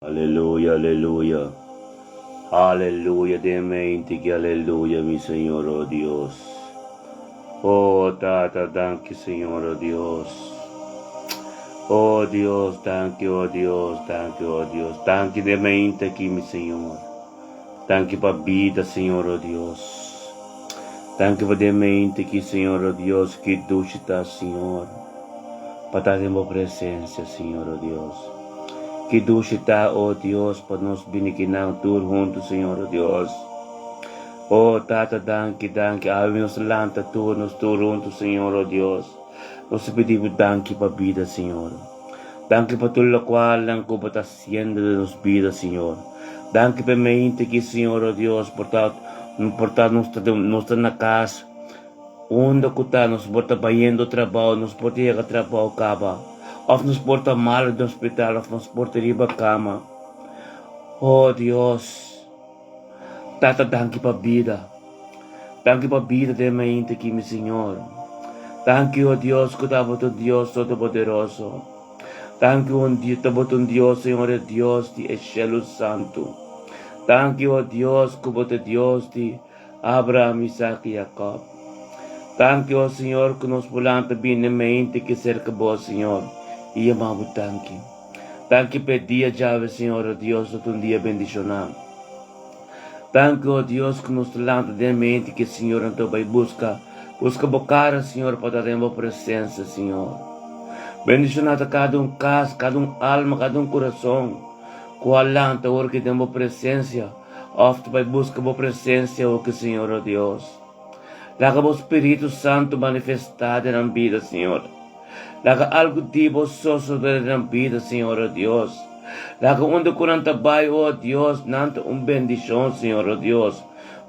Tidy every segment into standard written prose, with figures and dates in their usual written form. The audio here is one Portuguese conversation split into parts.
Aleluya, aleluya. Aleluya, demente que aleluya, mi Señor, oh Dios. Oh, Tata, thank you, Señor, oh Dios. Oh Dios, thank you, oh Dios, thank you, oh Dios. Thank you, demente aqui, mi Senhor. Thank you para vida, Senhor, oh Deus. Thank you para demente aqui, Senhor, oh Deus, que duche está, Senhor. Para estar em tua presença, Senhor, oh Deus. Que duche está, oh Deus, para nos biniquinar tudo juntos, Senhor, oh Deus. Oh, Tata, danke, ave nos lanta tudo, nos tudo juntos, Senhor, oh Deus. Nós pedimos danke para vida, Senhor. Danke para tudo o qual não está haciendo de nos vida, Senhor. Danke para mente que, Senhor, oh Deus, por estar nos na casa, onde está, nos porta indo trabalho, nos porta ir a trabalho, acaba. Ou nos porta mal no hospital, ou nos porta ir a cama. Oh, Deus. Tata, danke para vida. Danke para vida de mente que, meu Senhor. Danke, oh Deus, que estava o Deus Todo-Poderoso. Danke, oh Deus, Senhor, Deus de Eshelo Santo. Danke, oh Deus, que você Deus de Abraham, Isaac e Jacob. Danke, oh Senhor, que nos volante bem na mente que cerca bom, Senhor. E amamos danke. Danke por dia, Jave, Senhor, oh Deus, um dia bendicionado. Danke, oh Deus, que nos lanta de mente que, Senhor, então vai buscar bocara, Senhor, para dar em tua presença, Senhor. Bendicionado cada caso, cada alma, cada coração. Qual lanta, ora que tem tua presença. Ofta vai buscar tua presença, oh que, Senhor, oh Deus. Laga o Espírito Santo manifestado na vida, Senhor. Laga algo tipo soso na vida, Senhor, oh Deus. Laga onde curang tabay, oh Dios, nanto bendição, Senhor, oh Dios.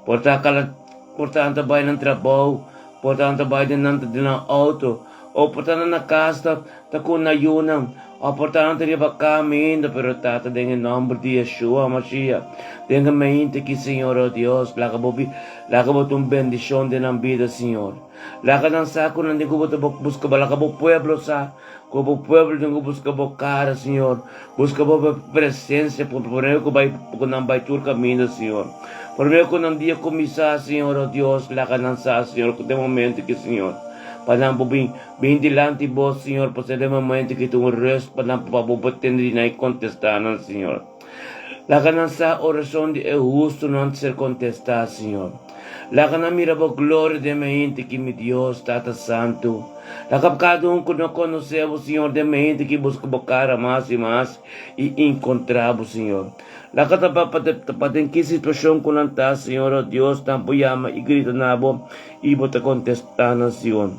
Portanto, tabay ng trabaho, portanto, tabay din ng auto, o portanto na casa, takun na yunang, o portanto riba kami, pero tata dengan nombre de Yeshua, Mashiach, dengan mente que, Senhor, oh Dios, laga mo bendição din ang vida, Senhor. Laga ng sako, nandun ko busca ba, laga mo pueblo sa, como pueblo de busca cara, Senhor. Busca a presença, por meio que não vai tur caminho, Senhor. Por meio que não dia começar, Senhor, oh Deus, lá que não sabe, Senhor, que tem momento que, Senhor, para não bem dilante vos, Senhor, para ser momento que tu resto, para não poder na contestar, Senhor. Lá que não sabe, oração de justo não ser contestar, Senhor. Lá que não mira a glória de mente que, meu Deus, Tata Santo. Cada um que não conhecemos, Senhor, de mente que busca bocar mais e mais e encontrar o Senhor. Lá para em que situação que não está, Senhor, oh Deus, tampo yama e grita na bo e bota contestar na Senhor.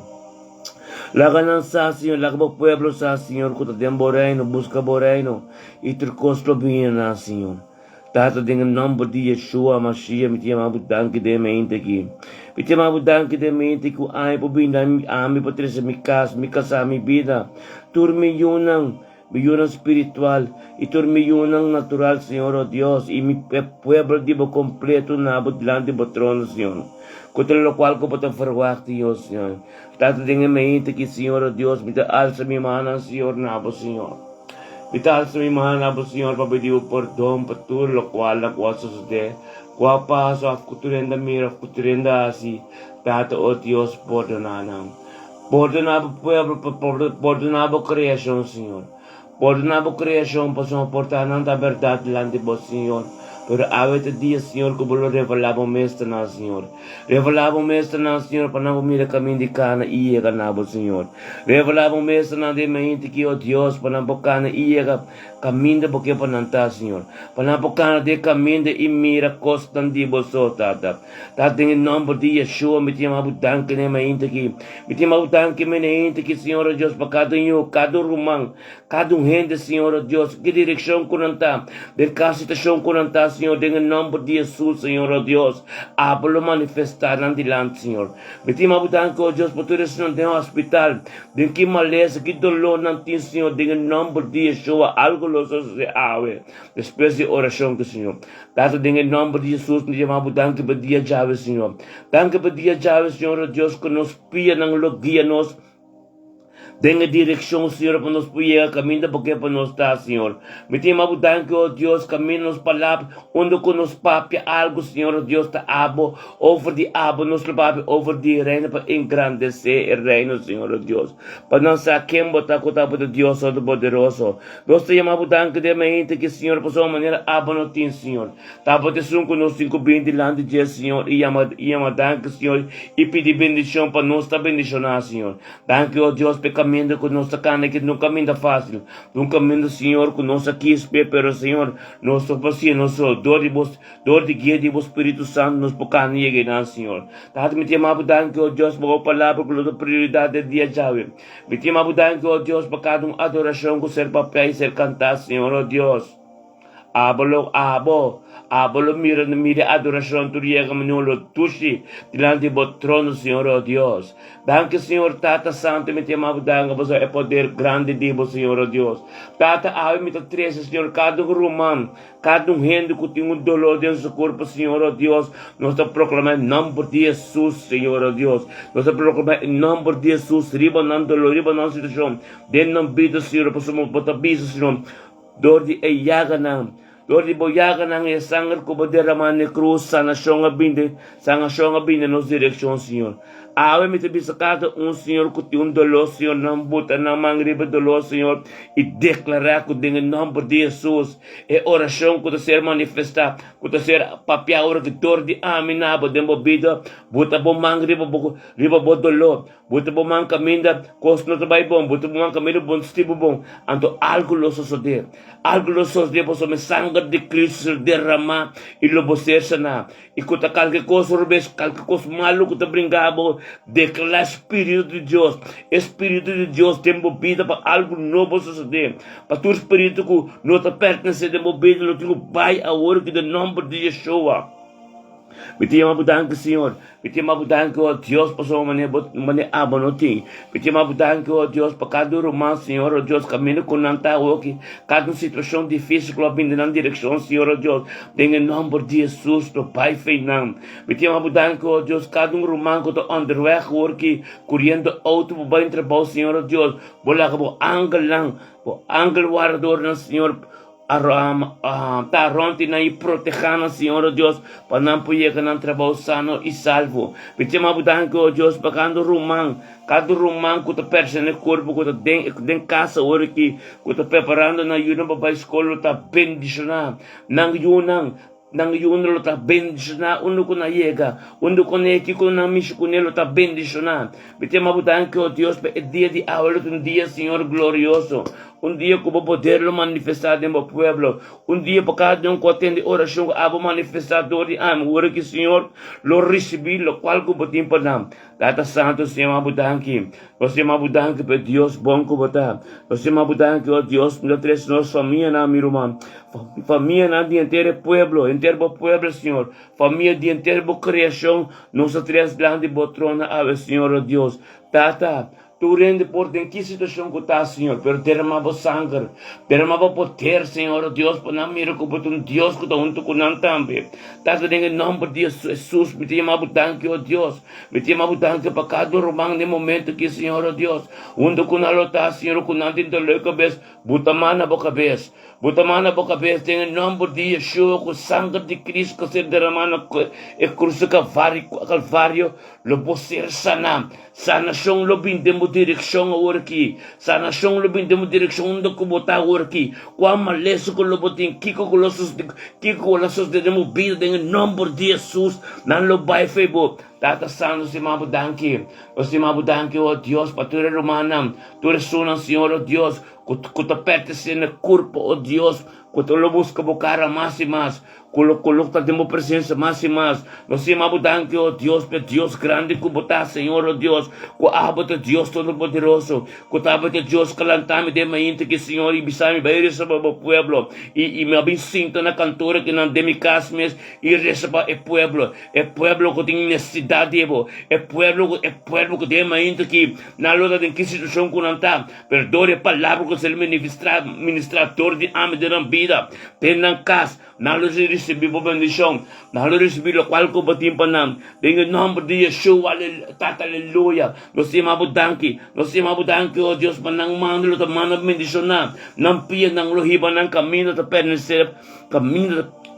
Lá que não está, Senhor, lá que o pueblo está, Senhor, que tem reino, busca reino e tricostro bem na Senhor. Tata dengan nombre de Yeshua Mashiach, mi tiama danke de mente aqui. Mi tiama danke de mente que ai po binda ami patrese mi casa, mi vida. Tur mi yunang espiritual e tur mi yunang natural, Senhor, oh Dios, e mi pueblo dibo completo na delante do trono, Senhor. Contra lo qual ko pata verwacht, Dios, Senhor. Tata dengan mente que, Senhor, oh Dios, mi ta alza mi mana, Senhor, nabo, Senhor. Vital sa imahan na po, Senhor, papediw por dom, patul, lo cual na kuha sa sude, kuha pa sa kuturenda mira, kuturenda asi, tata o Dios, perdonanam. Perdonabo creación, Senhor. Perdonabo creación, pues no portanan la verdad delante de vos, Senhor. Pero a veces día, Senhor, como lo revelamos mestre na, Senhor. Revelamos mestre na, Senhor, para não mira caminho de cana e ia ganabo, Senhor. Revelamos mestre na de mente que, oh Deus, para não cana e ia caminho de porque para não tá, Senhor. Para não cana de caminho de e mira costan de boso, tata. Tata, em nome de Yeshua, me tinha mabutanque na mente aqui. Me tinha mabutanque na mente que, Senhor, oh Deus, para cada rumang, cada gente, Senhor, oh Deus, que direção que não tá, de cada situação que não tá, Senhor, dengan nombre de Jesus, Senhor, oh Deus, hablo manifestar delante, Senhor. Beti mabutan ko, Deus, por tudo isso não tem hospital, den que maleza, que dolor não tem, Senhor, dengan nombre de Yeshua, algo loso se ave, después de oração, Senhor. Tato dengan nombre de Jesus, beti mabutan que pedia jave, Senhor. Tanque pedia jave, Senhor, oh Deus, que nos pia, nang logia nos, Denga dirección, Señor, para nos pudiera camino porque para nos está, Señor. Me tiene abundante, oh Dios, camino nos palabras, onde que nos papia algo, Señor, oh Dios, ta abo, over de abo, nos papia, over de reino, para engrandecer el reino, Señor, oh Dios. Para não saquem botar com o de Deus Todo-Poderoso. Nós te chamamos danke de mente que, Senhor, por sua maneira, abo não tem, Senhor. Tá por ter com nós 5 bem delante de Senhor, e ama danke, Senhor, e pedir bendição para nós, tá bendicionar, Senhor. Danke, ó Deus, pelo caminho que nós está que não caminho fácil. Um caminho, Senhor, que nós aqui espera, Senhor, nós só paciência, nós só dor de guia do Espírito Santo, nós por caminho e Senhor. Tá me chamamos danke, ó Deus, por a palavra, por a prioridade de dia, Javi. Me chamamos danke, ó Deus, por cada adoração, com ser papel e ser cantar, Senhor, ó Deus. Abolo mira adoração tu riega menolo tushi dilante do trono, Senhor, oh Deus. Danke, Senhor, Tata Santo, me chamamos danke, você é poder grande de você, Senhor, oh Deus. Tata, ave me treze, Senhor, cada romano, cada rende que tem dolor dentro do seu corpo, Senhor, oh Deus. Nós estamos proclamando em nome de Jesus, Senhor, oh Deus. Nós estamos proclamando em nome de Jesus, riba não dolor, riba não situação. Dentro não vida, Senhor, possamos botar bicho, Senhor. Dor de eiaga não. Dor di boyaga nang sangar ko derraman ni cruz sa nasyong abinde nos direksyon, Senhor. Awe mi tabi sa kada Senhor, que tem dolor, Senhor, não buta na mangriba dolor, Senhor, e declarar que tem nome de Jesus, é oração que ser manifestar, que ser papiaura que dor de aminaba, de bobida, buta bom mangriba, riba bo dolor, buta bom man caminda, cosno trabalho bom, buta bom man caminda bom, stibo bom, anto algo lo sosoder, posso me sangue de Cristo derramar e lobo ser sana, e que qualquer coisa rubes, qualquer coisa maluco que te brincava, declara Espírito de Deus tem movida para algo novo suceder, para tu Espírito que não te pertence de movida, não te vai a hora que do nome de Yeshua. Me te amo danke, Senhor. Me te amo danke, ó Deus, por sua maneira abo não tem. Me te amo danke, ó Deus, por cada romance, Senhor, ó Deus, caminho com não tá aqui, cada situação difícil que eu vindo na direção, Senhor, ó Deus, tem em nome de Jesus, do Pai feinam. Me te amo danke, ó Deus, cada romance que eu underweg aqui, correndo auto para bem trabalho, Senhor, ó Deus, bola que o ángel guardador, Senhor, tá ronte na e protegendo, Senhor, oh Deus, para não poder que não trabalho sano e salvo. Pedimos abudanque, oh Deus, para cada romano que está perto no corpo, que está dentro de casa, hora que está preparando na yuna para a escola, está bendicionando, nang yun lo ta bendicionar uno ko na yega uno ko na ki ko na mish ko nelo ta bendicionar bete mabutan que o Dios pe dia de ahora un día, Señor, glorioso, un día que vou poderlo manifestar en mi pueblo, un día para cada un que atende oración abo manifestador de amo, ora que, Señor, lo recibí, lo cual que botim para Tata Santo, Senhor, mabudanque, você mabudanque pe Dios bom que botar, você mabudanque, ó Dios, no tres nos família na mi irmão, família na de inteiro pueblo, Senhor, família de inteiro criação, nossa três grandes botrona, ave, Senhor, ó Deus, Tata, tu rende por em que situação que está, Senhor, pero derramava sangue, derramava poder, Senhor, ó Deus, para não mirar como um Deus que está junto com nós também. Tata, em nome de Jesus, me te amava tanque, ó Deus, me te amava tanque para cada romano no momento que, Senhor, ó Deus, onde com nós está, Senhor, com nós dentro da cabeça, butamana boca cabeça. Butamana boca cabeça, em nome de Yeshua, com o sangue de Cristo que se derramando e cruz Calvário, lo pode ser sana. Sanação lo bindemos direção agora aqui. Sanação lo bindemos direção onde que botar agora aqui. Qual maleço que lo botem, kiko colossos de removida, em nome de Jesus, não lo vai febo. Tata Santo, se mabudanque, ó Deus, para tu romana, tu resona, Senhor, ó Deus, que te pertence no corpo, ó Deus, que tu lo busca bocara mais e mais, coloca de minha presença mais e mais. Nós se mabudanque, ó Deus, para Deus grande que botar, Senhor, ó Deus, que abate Deus todo-poderoso, que abate Deus calantame de mente que, Senhor, e bisame vai receber o pueblo, e me abençoe na cantora que não demi casa mesmo, e receber o pueblo que tem necessidade unidad debo. El pueblo que tiene ainda que na luta de que situação que não está. Perdoe a palavra que ele ministrador de ame de vida. Tem na casa. Na luta de receber a bendição. Na luta de receber o qual que batim para nós. Em nome de Yeshua, aleluia. Nós temos danke. Nós temos danke, oh Deus, para não mandar luta, manda bendição na. Não pia, não lohiba, não caminho de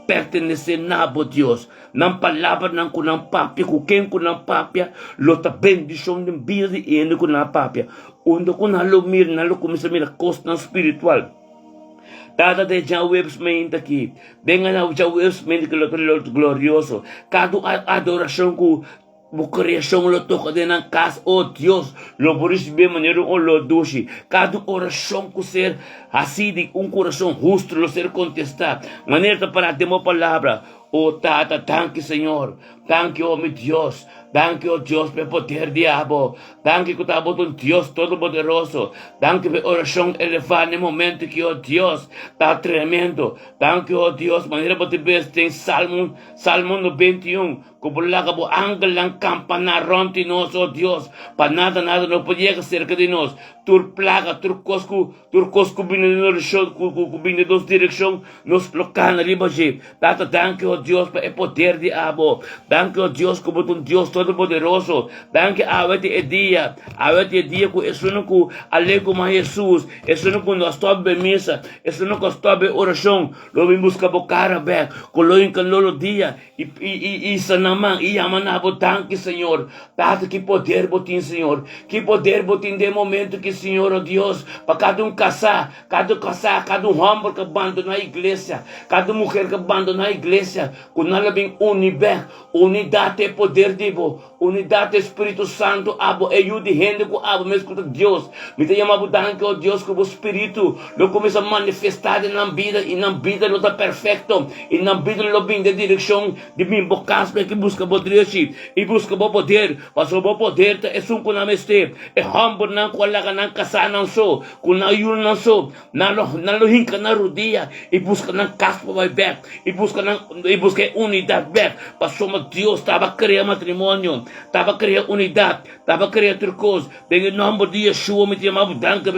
pertenecer na, oh Deus. Não palavra, não com não papia, com quem com não papia, luta bendição de vida de ele com não papia. Onde com não lo mir, não lo começa a mirar costa espiritual. Tata de Jawebsmente aqui. Venga na Jawebsmente que lo glorioso. Cada adoração que a criação lo toca de na casa, oh Deus, lo por isso bem maneiro o lo doce. Cada oração que ser assim de coração justo, lo ser contestar. Maneira para ter uma palavra. Oh Tata, thank you, Senhor. Thank you, oh meu Deus. Thank you, oh Deus, pelo poder diabo. Thank you, que está botando Deus todo-poderoso. Thank you, pela oração elevada no momento que, oh Deus, está tremendo. Thank you, oh Deus, maneira para te ver, tem Salmo 91. Como lá que o ángel encampa na ronte nós, oh Deus. Para nada não podia cerca de nós. Tur plaga, tur cosco vindo dos direção, nos locais ali, baixo. Tata, thank you, oh Deus, para o poder diabo. Thank you, oh Deus, como um Deus todo-poderoso. Thank you, avete dia com isso não com alego mais Jesus. Isso não com nós tobe missa. Isso não com tobe oração. Lo vim buscar bocara back. Coloin kan lolo dia e sanamang e amanabo thank you, Senhor. Tata, que poder botin, Senhor. Que poder botin de momento que, Senhor, oh Deus, para cada casar, cada homem que abandona a igreja, cada mulher que abandona a igreja, quando ela vem unidade é poder de unidade é Espírito Santo, abo, e eu de rende com abo, mesmo com Deus, me tem chamado danke, oh Deus, que o Espírito, lo começa a manifestar na vida, e na vida lo está perfeito, e na vida lo vem de direção, de mim, bocas, que busca poder, e busca poder, mas o poder é um com a meste, é humble, não com a não casar, não sou, com a yun, não sou, não hinca na rodia, e busca na caspa vai back, e busca unidade back, mas somos Deus, estava criando matrimônio, estava criando unidade, estava criando outra coisa, em nome de Yeshua, me chamava danke,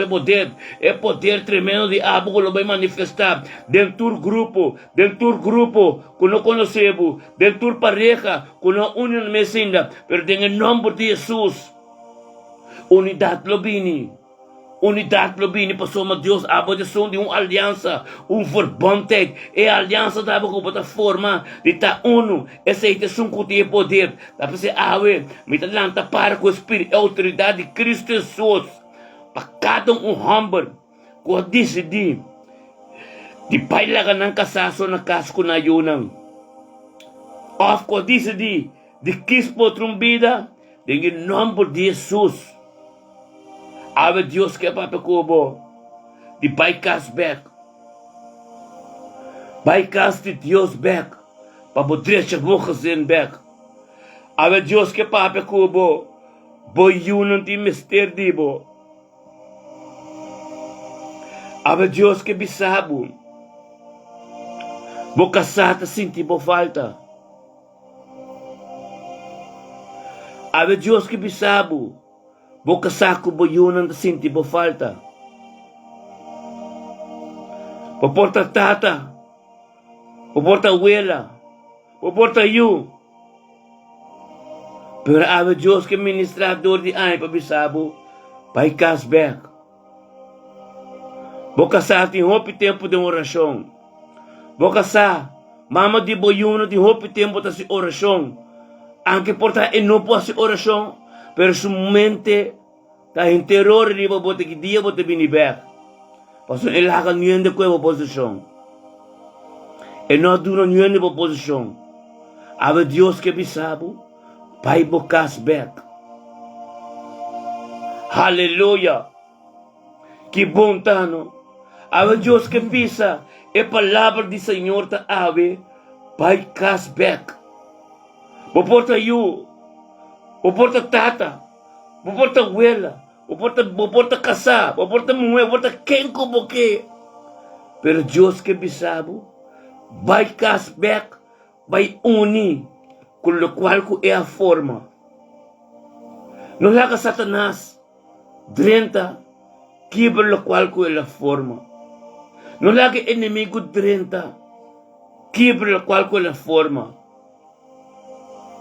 é poder tremendo de abo que vai manifestar, dentro do grupo, que não conhecemos, dentro da pareja, que não unem mesinda, mas em nome de Jesus, unidade lobini, passou uma Deus, abo de som de uma aliança, verbond, e a aliança da forma de estar uno, esse é som que tem poder, dá para ser awe, me talanta para com o Espírito, a autoridade de Cristo Jesus, para cada humble, que decidir, de pai lá não casaço na casa com a yunang, of que decidir, de quis por vida, em nome de Jesus. Ave Deus que é para cubo, de bypass back, bypass de Deus back, para poder chegar a back. Ave Deus que é para cubo, boiuno de mister dibo. Ave Deus que bisabo, boca sata sinti bo falta. Ave Deus que bisabo. Boca saco boyunan da sinti bo falta. Poporta tata. Poporta abuela. Poporta you. Pero ave Dios que ministrador de ai pabisabo. Pai casback. Boca sa tem hope tempo de oração. Boca sa mama de boyuno de hope tempo da oração. Anche porta e não pode oração. Pero su mente está en terror y bote que día bote vini back. Paso el haga niente de cueva posición. El no duro niente de posición. Ave Dios que bisabo, pai bocas back. Aleluya. Que bom tano. Ave Dios que pisa, e palavra de Senhor ta ave, pai cas back. Boporta you. Boporta tata, boporta abuela, boporta casar, boporta mulher, boporta quem como que. Pero Deus que bisabo, vai casback, vai unir, com o qual é a forma. No le haga Satanás 30, quebra lo cual con la forma. No le haga enemigo 30, quebra lo cual con la forma.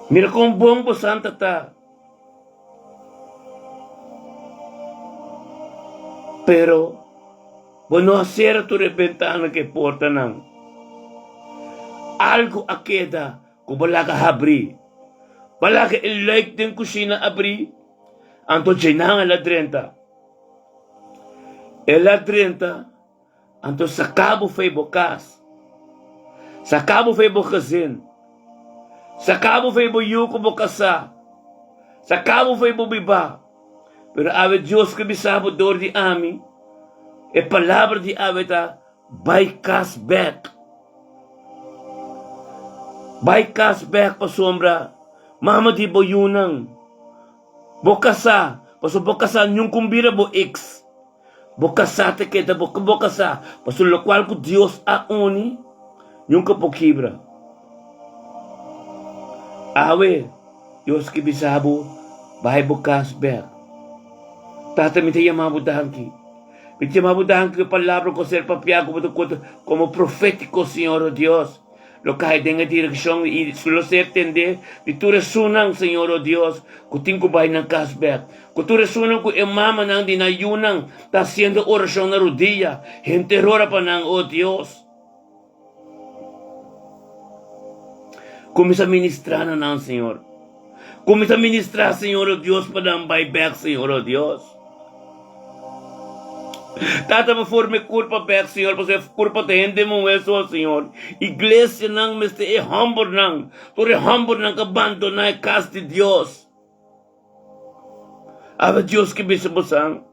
Mira con bombo santa está. Pero, bueno, hacer tu ventana que portan algo a queda como la que abrir. Para que el like de cocina abrir, anto llenan la 30. El la 30, anto sacabo fei bocas. Sacabo fei bocazin. Sacabo fei boyuco bocasa. Sacabo fei bobiba. Pero ave Deus que me sabe dor de ami. E palavra de ave ta by cast back. By cast back pa sombra. Mama di boyunang. Bokasa. Paso bokasa yung kumbira bo X. Bokasa te kita bokasa. Paso lo cual ko Dios a oni. Yung kapokibra. Awe. Dios que me sabe. By bokas back. Tata me te mabudahan ki. Me te mabudahan ki palabra ko ser papiago como profético, Señor Dios. Lo que hay en la dirección y solo se entiende que tú resunan, Señor Dios, que tengo bay ng casback. Que tú resunan que mama nang dinayunan, está haciendo oración na rodilla, gente rora pa nang, oh Dios. Comienza a ministrar na nang, Señor. Comienza a ministrar, Señor Dios, para nang buyback, Señor Dios. Tata me forme culpa back, Senhor, porque culpa te hende mo eso, Senhor. Iglesia nang meste e humble nang, tore humble nang abandona e casa de Dios. Ava Deus que bisa bosang.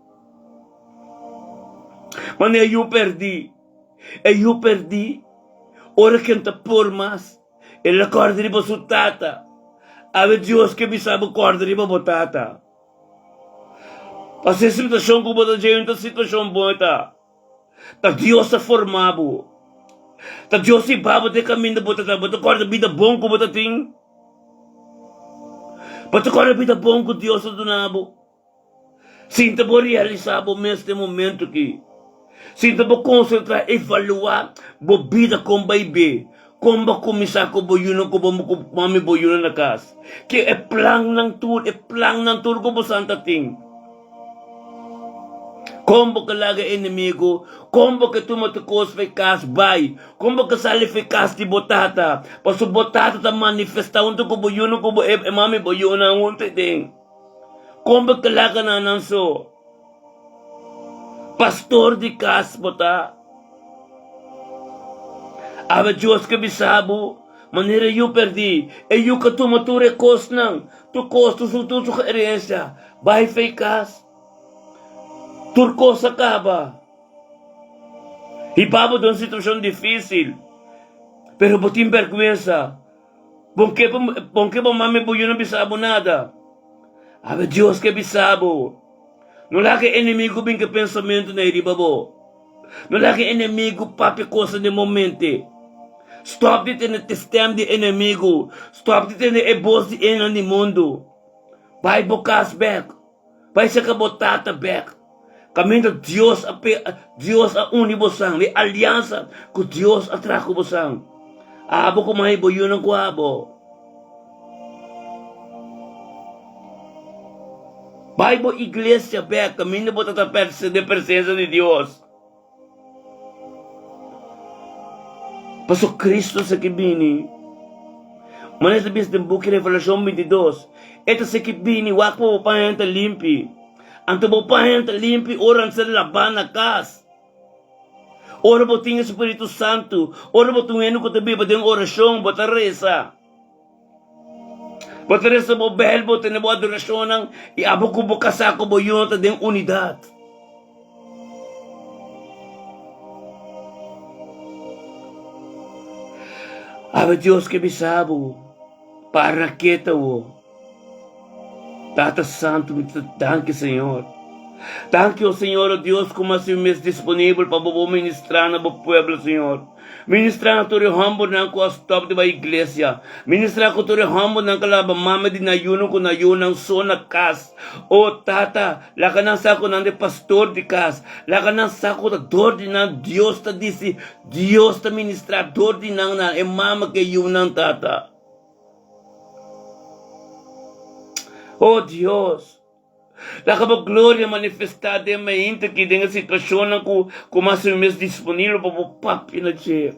Mane eu perdi. Ora que anta por mas, ela corda de bosu tata. Ava Deus que bisa bo corda de bo tata. Essa situação que você tem, essa situação boa tá. Tá Deus a formado. Tá Deus se baba de caminho boa tá. Boa corda vida bom que você tem. Boa corda vida bom que Deus a donado. Sinta por realizar bo neste momento aqui. Sinta por concentrar, evaluar bo vida com baby. Como começar com boyuno, como mami boyuno na casa. Que é plan ng tour ko bo santa ting. Como que laga inimigo, como que tu matukos ficas bay, como que sali ficas de botata, paso botata ta manifesta unto ko boyuno ko mami boyuna unte ding. Como que laga na nanso, pastor de cas bota, aba Diyos que bisabo, manera eu perdi, e eu que tu mature kos nang, tu kos tu ka herencia, bay ficas. Turco sa acaba. Ipabo de uma situação difícil. Pero botim vergüenza. Bom que mami boyo não bisabo nada. Ave Deus que bisabo. Não lá que inimigo bem que pensamento na iribabo. Não lá que inimigo papi coisa de momento. Stop de ter testem de inimigo. Stop de ter ebos de ena no mundo. Vai bokas back. Vai se cabotata back. Caminho Deus a unibosang, de aliança com Deus atraco bosang. Abo ko may boyunan ko abo. Bible iglesia back, caminho bota ta de presença de Deus. Pasok Cristo sa kibini. Manas na bis ng buki Revelation 22. Ito sa kibini, wak po papayan ta limpi. Anto mo pahen limpi oran sa laban na kas. Ora mo tinga Espiritu Santo. Ora mo tungeno ko tabi ba ding orasyon bota resa. Bota resa mo behel mo tinabo adorasyon ng iabo ko bukas ako mo yun ta ding unidad. Aba Diyos que bisabo para kita wo. Tata Santo, danke, Senhor. Thank you, Senhor, oh Deus, como assim me és disponível para ministrar no povo, Senhor. Ministrar na tua humbo na ko stop de ba iglesia. Ministrar ko tua humbo na kalaba mama di na yuno ko na yunang so na kas. O tata, lakanang sa ko de pastor di kas. Lakanang sa ko ta dor di na Dios ta disi. Dios ta ministrar dor di nang na e mama ke yunang tata. Oh Dios. La gloria manifestada em mim que tem a situação que mais mes disponível para o papi na che.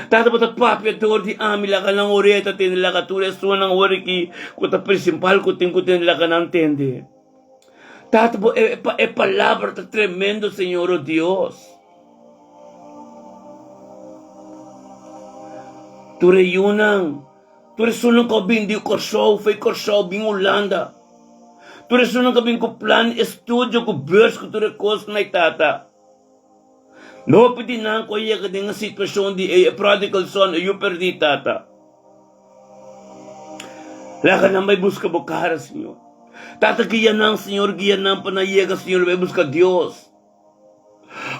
Tata para papi dor de ami la kanang oreta tem la katura so nang ori que ta principal ko tem la kanang tende. Tata é palavra tá tremendo, Senhor oh Deus. Tu reúnan, tu reúnan ko bindi Korsou, foi Korsou bing Holanda. Tu resunan kami ko plan estudio ko beurs ko tu rekos na tata. No pwede na ko iya ka din nga sitwasyon di prodigal son you perdi tata. Laka na may buska bukara, Senhor. Tata giyan ng Senhor, giyan ng panayega, Senhor, may buska Dios.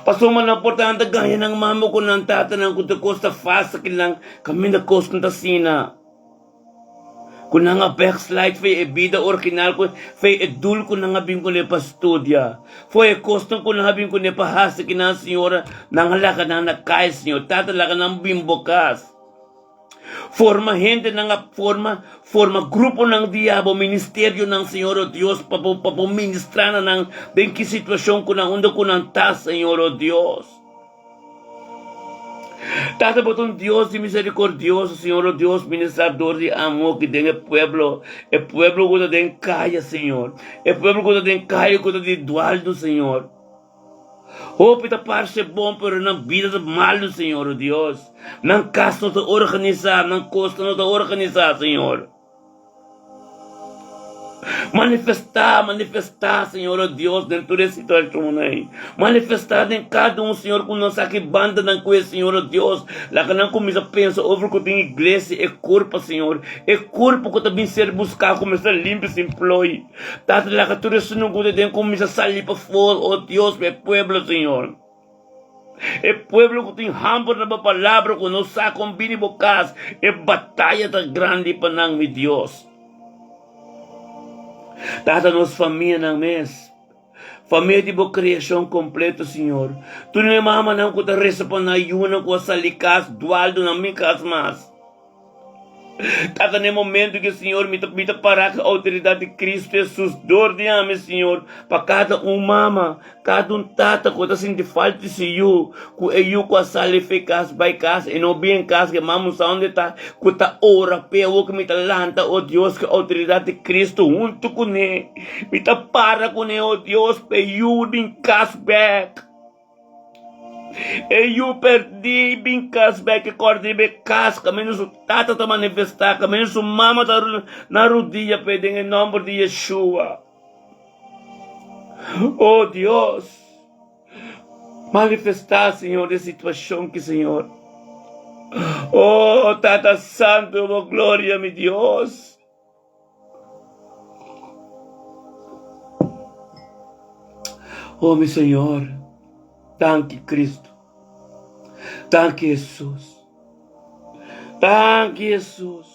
Pasuman na portanta gaya ng mamo ko ng tata ng kutukos na fasa kilang kami na kos ng tasina. Kung nga backslide, fay vida original ko, fay edul ko nga bing ko pa studia. Fay kostong ko nga bing ko pa hasa kina Senyora, nangalaka na nakay Senyor, tatalaka ng bimbokas. Forma gente nga forma grupo ng diabo, ministeryo ng Senyor o Diyos, papuministra na ng benki sitwasyon ko na undo ko ng tas, Senyor o Diyos. Tata botón Dios de misericordioso, Señor oh Dios, ministrador de amor que den el pueblo que den calle, Señor. El pueblo que den calle, que den dualdo, Señor. Oh, pita parce bom, pero na vida de malo, Señor oh Dios. Nang caso te organizar, nang costa no te organizar, Señor. Manifestar, Senhor, oh Deus, dentro dessa situação aí. Manifestar em cada Senhor, com nossa banda na coisa, Senhor, oh Deus. Lá que não começa a pensar, over que tem igreja, é corpo, Senhor. É corpo que também ser buscar, começa a limpar, se implore. Tata lá que tudo isso não pode ter, começa a sair para fora, oh Deus, meu pueblo, Senhor. É pueblo que tem hambre na palavra, que não sabe combinar bocas. É batalha tão grande para nós, meu Deus. Tata nos família ng mes. Família de boa criação completa, Senhor. Tu não é mama não que te resta para na yuna com essa likas dualdo na minha casa mas. Tata no momento que, Senhor, me parar com a autoridade de Cristo Jesus, dor de ame, Senhor, para cada mama, cada tata, que está sentindo falta de Senhor, que eu com a sala eficaz, vai casa, e não bem casa, que mamos onde está, que está ora, pelo que me talanta, oh Deus, que a autoridade de Cristo, junto com ele, me para com ele, oh Deus, para eu em casa back. E eu perdi bem casbeck, acordei bem casca, menos o tata tá manifestar, menos o mama tá na rodilha, pedem em nome de Yeshua. Oh Deus, manifestar, Senhor, a situação que, Senhor. Oh Tata Santo, oh glória, meu Deus. Oh meu Senhor, thank you, Cristo. Thank you, Jesus. Thank you, Jesus.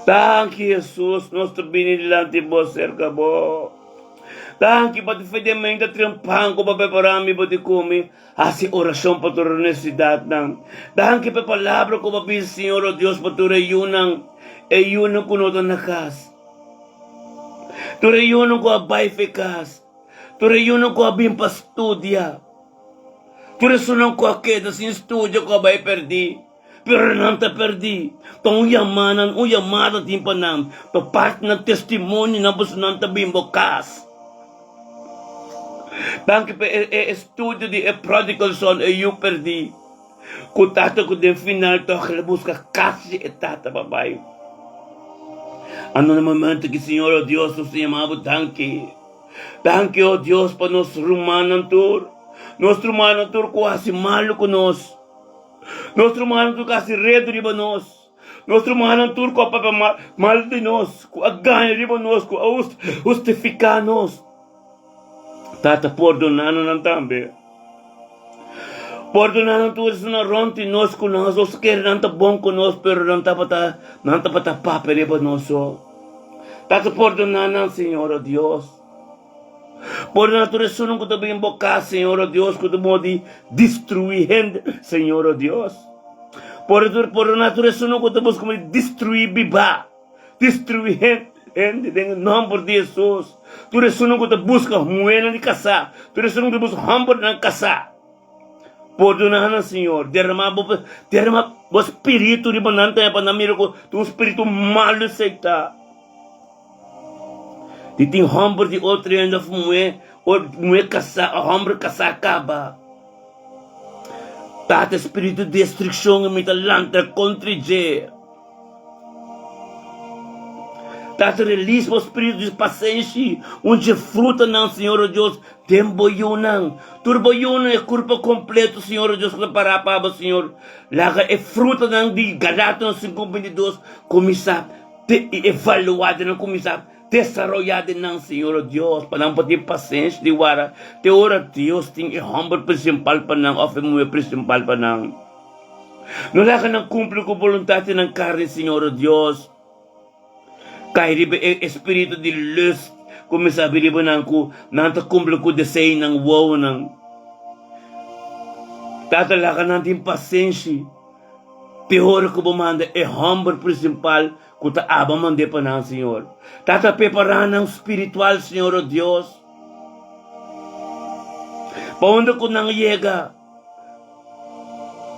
Thank you, Jesus. Nosso binilante de você, acabou. Thank you, pati fedementa triampang ko pa preparami pati kumi. Asi oração para tua necessidade nang. Thank you pa palavra ko pa bis, Senhor, oh Deus, pa tua reyunang. Eyunang kuno to nakas. Tu reyunang ko abay fekas. Tu reyunang ko abim pa studia. Tu resunang ko akeda sin studio ko abay perdi. Pero não te perdi. Tong yamada timpanam. To part ng testimonyo na bus não te bimbokas. Tanto que estudo de prodigal son eu perdi. Kutato ko din final to busca kasi etata babae. Ano na momento que Senhor, oh Deus, nos chamava tanque. Tanque, oh Deus, para nos rumanan tur. Nos rumanan tur quase malo conosco. Nos rumanan tur quase redo de nós. Nos rumanan tur com a papa mal de nós. Com a ganha de nós, com a justificar nós. Tata, perdonando não também. Perdonando tudo isso na ronte nós com nós, os que não tá bom com nós, pero não tá para papel para nós. Tata, perdonando, Senhor, oh Deus. Perdonando tudo isso não que tu bem boca, Senhor, oh Deus, que tu pode destruir, Senhor, oh Deus. Perdonando tudo isso não que tu busca destruir biba, destruir em nome de Jesus. Tudo isso não que tu busca moeda de caçar, tudo isso não que tu busca hambúrguer de caçar. Perdonando, Senhor, derrama o espírito de bananta para namiro tu espírito mal aceitar. De tem hambúrguer de outro ainda moe caçar, hambúrguer caçar acaba. Tata espírito de destruição me talanta contra je. Tata release o espírito de paciência, onde fruta não, Senhor Deus, tempo yunang. Turbo yunang é corpo completo, Senhor Deus, que para o Senhor. Laga é fruta não de Galatas 5:22, começar te evaluar, não começar desarrollar não, Senhor Deus, para não ter paciência de wara. Te ora Deus tem humble principal para não, offer principal para não. Não laga não cumpre com a vontade ng carne, Senhor Deus. Kaya espírito de lust, como sabi riba nang ko, nanta kumplo ko desenho ng wow nang. Tatala ka natin pasensya. Pior ko bumanda humble principal, kuta aba man de pa ng Senhor. Tata preparar ng spiritual, Senhor o Dios. Paunda ko nang yega,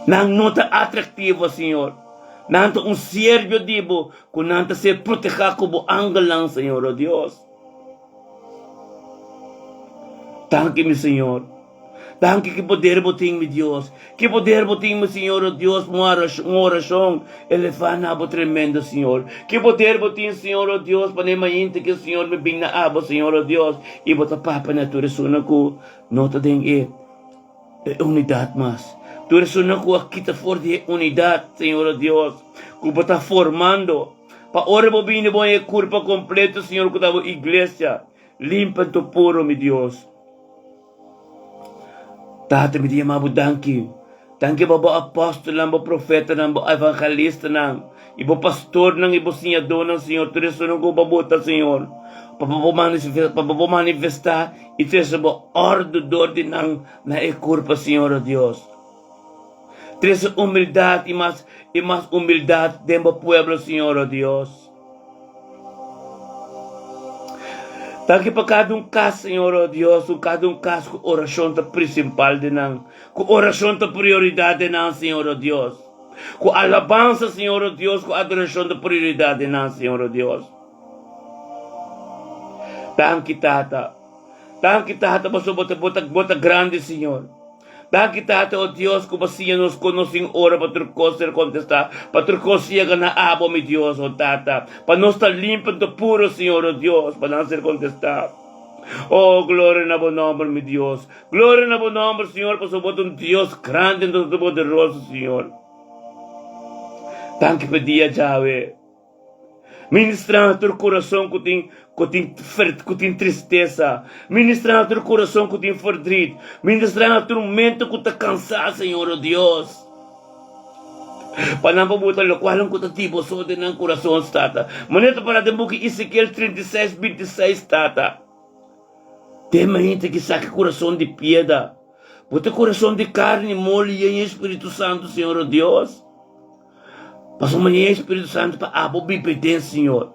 nang nota atraktivo, Senhor. Nanto un siervo dibo, kung nanta se proteja ko bo anggal lang, Senhor o Dios. Thank you, Senhor. Thank you que poder boting mi Dios. Que poder boting mi Senhor o Dios, uma oração elefana abo tremendo, Senhor. Que poder boting, Senhor o Dios, panemayinte que o Senhor me bing na abo, Senhor o Dios. Ibo ta papa na turisuna ko, nota ding unidad mas. Tu eres una kita for de unidad, Señor Dios, que está formando. Pa ora bo bine bo e curpa completo, Señor, que tavo iglesia. Limpa tu puro, mi Dios. Tata mi diya mabudanki. Danke babo apostol nang bo profeta nang bo evangelista nang. Ibo pastor nang ibo sinyado nang, Señor. Tu eres una babuta, Señor. Papapo manifestar e tu eres bo ordudor din nang na e curpa, Señor Dios. Tres humildad y más humildad de mi pueblo, Señor, oh Dios. Tanto para cada caso, Señor, oh Dios, cada caso, oración principal de nan, oración prioridad de nan, Señor, oh Dios. Con alabanza, Señor, oh Dios, con adoración prioridad de nan, Señor, oh Dios. Tanto Tata, mas bota grande, Señor. Dahil kita, o Diyos, kung basiya nos konusing ora patrukos ser contestar, patrukos siya ka na abo mi Diyos, o Tata. Panos ta limpan to puro, Señor, o Diyos, panos ser contestar. Oh, gloria na bo nombre, mi Diyos. Gloria na bo nombre, Señor, pasubot un Diyos grande, no poderoso, Señor. Tanto pedia, Yahweh. Ministra na teu coração que tem tristeza. Ministra na teu coração que tem verdade. Ministra na teu mente que está cansado, Senhor, oh Deus. Panampabuta lo qual que tipo so de ng coração, Tata. Manito para de buki Ezequiel 36:26, Tata. Tema gente que saca coração de piedra. Bota coração de carne, mole e Espírito Santo, Senhor, oh Deus. Passou amanhã Espírito Santo para abo bibedem, Senhor.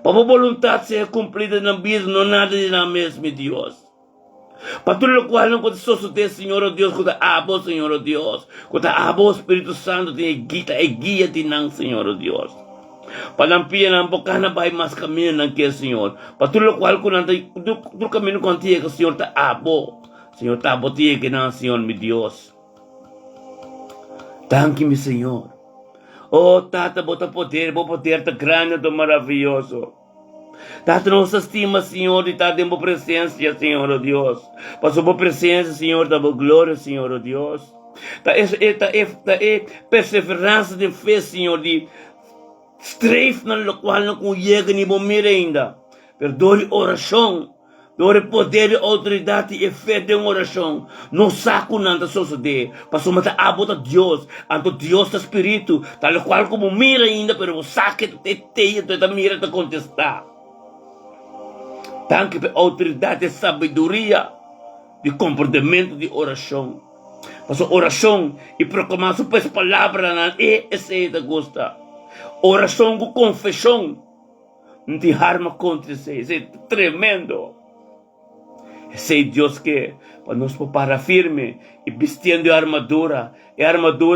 Para a vontade seja cumprida na vida, não nada de nós mesmo, Deus. Para tudo o qual não pode suceder, Senhor, oh Deus, quando abo, Senhor, oh Deus. Quando abo, Espírito Santo tem guia de nós, Senhor, oh Deus. Para não pia na boca na vai mais caminho não quer, Senhor. Para tudo o qual quando do caminho contigo, Senhor, tá abo. Senhor, tá abo tiye que não, Senhor, meu Deus. Thank you, Senhor. Oh, Tata, bota poder tá grande, tá maravilhoso. Tata, nossa estima, Senhor, e tá dentro da presença, Senhor, oh Deus. Passou por presença, Senhor, da glória, Senhor, oh Deus. Tá perseverança de fé, Senhor, de estreif na qual não chega nem bom ainda. Perdoe oração, Dore poder, autoridade e fé de oração. Não saco nada suceder. Passou mata abota Deus. Anto Deus é espírito. Tal qual como mira ainda, pero o saque te teia, te mira te contestar. Tanque para autoridade e sabedoria de comportamento de oração. Passou oração e proclamar suas palavras na esse da gosta. Oração com confissão. Não tem arma contra isso. Isso é tremendo. Sei Deus que para nos preparar firme e vestindo a armadura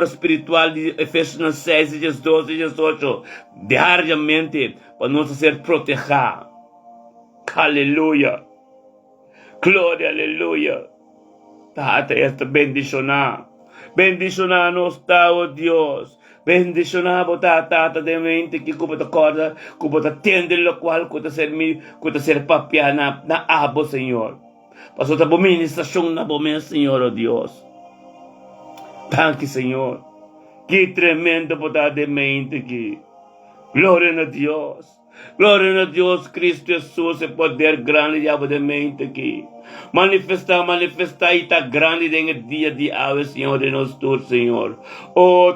espiritual de Efésios 6, 12 e 18, diariamente para nos ser protegidos. Aleluia, glória, aleluia. Tata esta bendicionar nos está, oh Deus. Bendicionar tata de mente que como te acorda, como te atende lo cual cuta ser papia na abo, Senhor. Passou a administração na bom Senhor, oh Deus. Tanque, Senhor. Que tremendo poder de mente aqui. Glória a Deus. Glória a Deus, Cristo Jesus, é poder grande de mente aqui. Manifestar e está grande em dia de hoje, Senhor, de nós todos, Senhor. Oh,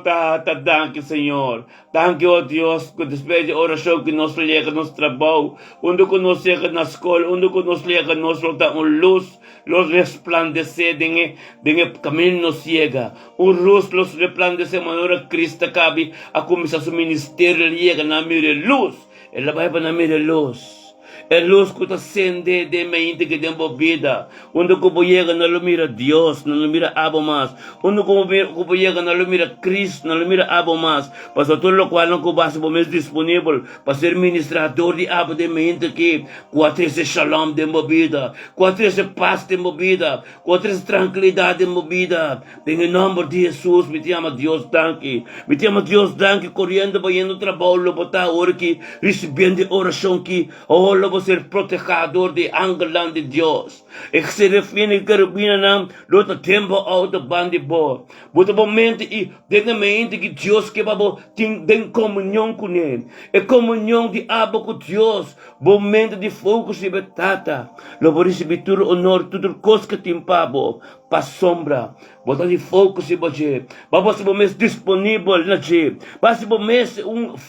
danke, Senhor. Danke, oh Deus, que despejo de oração que nos liga nos trabalho, onde que nos liga na escola, onde que nos liga nos solta luz resplandecer em caminho nos chega. Luz resplandecer, maneira Cristo cabe a começar seu ministério, liga na mira luz. Ela vai para na mira luz. É luz que está acende de mente que tem bebida. Onde como chega não lo mira Deus, não lo mira abo mais. Onde como chega não lo mira Cristo, não lo mira abo mais. Para todo o qual não cobasse o mês disponível para ser ministrador de abo de mente que quatro esse shalom de bebida, quatro esse paz de bebida, quatro esse tranquilidade de bebida. Em nome de Jesus, me chama Deus danke. Me chama Deus danke correndo para ir no trabalho, botar hora que recebendo oração que lobo ser protegedor de angelan de Deus. E que se refine carabina nam, luta tempo auto bandi bo. Buta momento e denga mente que Deus que babo tem comunhão com ele. E comunhão de abo com Deus. Momento de fogo se betata. Lobo receber tudo honor, tudo coisa que tem pabo. Pa sombra. Bota de fogo se boje. Babo se bomês disponível na je. Basi bomês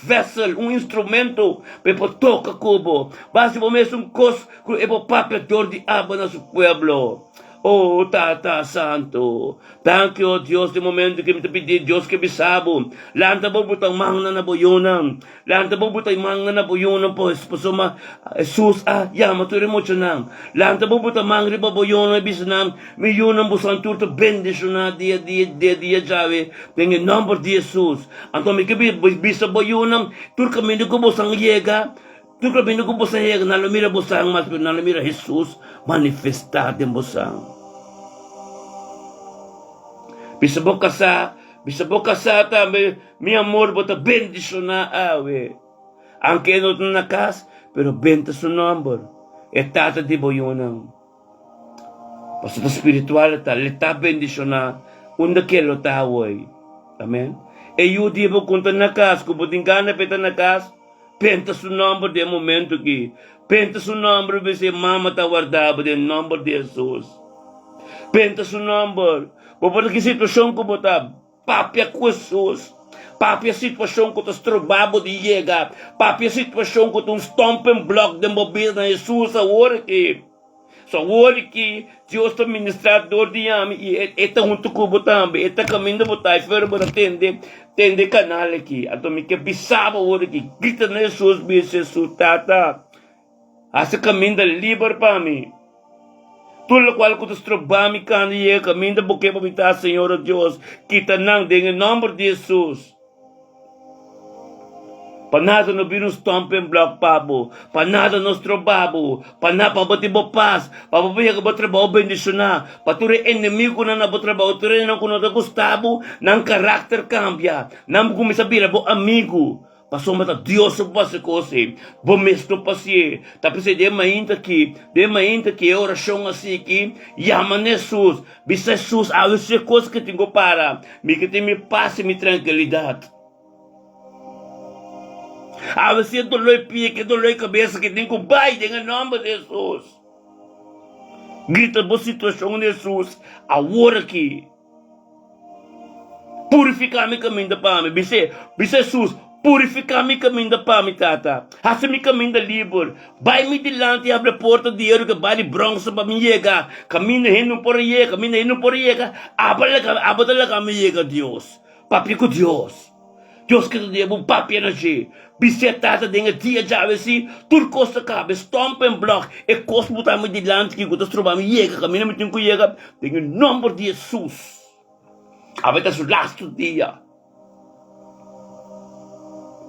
vessel, instrumento para tocar cubo. Basi bomês cos que é papel de aba na su pueblo. Oh, Tata Santo. Thank you, Dios, de momento que me te pedi, Dios que me sabo. Lanta po butang mangna na boyonang. Lanta po butang mangna na boyonang po. Esposoma, Jesus, yama, tu remocho nang. Lanta po butang mangri pa boyonang, bisanang, miyonang busang turto, bendisyon dia, jave. Tengi number di Jesus. Anto may kabi, bisa boyonang, tur kami ko busang yega. Tu kami ko busang yega, nalamira busang mas, nalamira Jesus, manifestate busang. Bisa boca sa ta mi amor bota bendición na awe. Anche no na kas, pero benta su number. E tata di boyonang. Pasto espiritual ta leta bendición na unda que lo ta away. Amen. E yu di bo kunta na kas, kubutingana peta na kas, benta su number de momento ki. Benta su number bise mama ta guardaba de number de Jesus. Benta su number. Porque que situação que botar papia com Jesus, papia situação que tu estrobabo de chegar, papia situação que tu stomping block de mobil na Jesus a hora que, só hora que Deus está ministrador de ame e está junto com o também, está caminhando botar e fer para tende canal aqui, então me que bisaba hora que grita na Jesus Jesus tata, esse caminho livre para mim. Tudo qual que tu trabalha cano e caminho da boca para imitar Senhor Deus, kita nang em nome de Jesus. Panada no vir um stomping block pabo, panada nos trabalho, panada para bater bo paz, para bater que bater bo bendicionar, para tu inimigo na bater bo, tu não quando te gostavo, não caráter cambia, não começa a virar bo amigo. Passou mata Deus passa coisa, bom mesmo passe, tá pensando de mainta que oração assim que, chama Jesus, bisa Jesus, a você coisa que tenho para, me que tem me passe me tranquilidade. A você dolor pia, que dolor cabeça que tenho bai em nome de Jesus. Grita boa situação de Jesus. Agora aqui. Purificar meu caminho da pame. Bise Jesus. Purificar meu caminho da pame, tata. Haça meu caminho da livre. Vai me delante e abre a porta de ouro que vai de bronze para me chegar. Caminho não por chegar. Caminho não por chegar. Abre a caminho chegar, Deus. Papi com Deus. Deus que te deu um papi na gente. Bise tata denga dia já assim. Tudo costa cabe. Stomp and block. E costa botar me delante que eu estou me chegar. Caminho me tenho que chegar. Tenho o nome de Jesus. Até o last dia.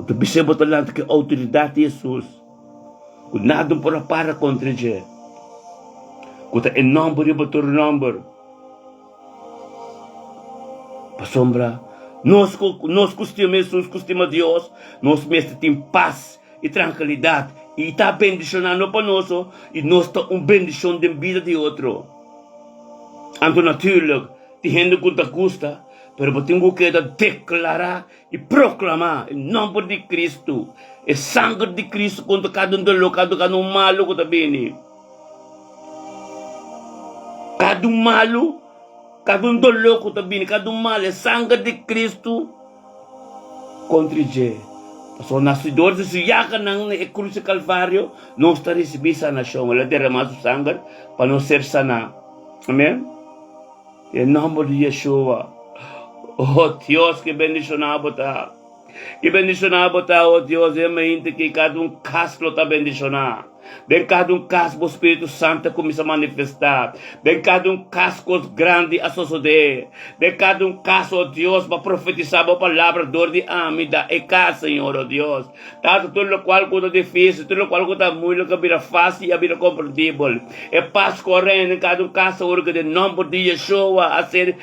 Tu bisa botalan que a autoridade de Jesus. O nada por para contra je. O ta em número botar número. Pa sombra. Nós costumamos Jesus, costuma Deus. Nós mesmo tem paz e tranquilidade. E está bendicionando para nós. E nós está bendição de vida de outro. Então natuurlijk. Die gente que custa, pero eu tenho que declarar e proclamar em nome de Cristo, o sangue de Cristo contra cada dolo, cada malo que está bem. Cada malo, cada dolo que está bem, cada mal, o sangue de Cristo contra ele. So, nascidor de Suyaca ng cruz de Calvário, não está recebendo sanação. Ela derramou o sangue para não ser sana. Amém? Em nome de Yeshua. Oh Deus, que bendicionado está. Que bendicionado está, oh Deus. É mente que cada caso está bendicionado. Bem cada caso o Espírito Santo começa a manifestar. Bem cada caso grande a suceder. Bem cada caso, oh Deus, para profetizar a palavra dor de amida. E cá, Senhor, oh Deus. Tanto tudo o qual é difícil, tudo o qual é muito, que vira fácil e vira compreensível. E paz correndo em cada caso, porque de nome de Yeshua a ser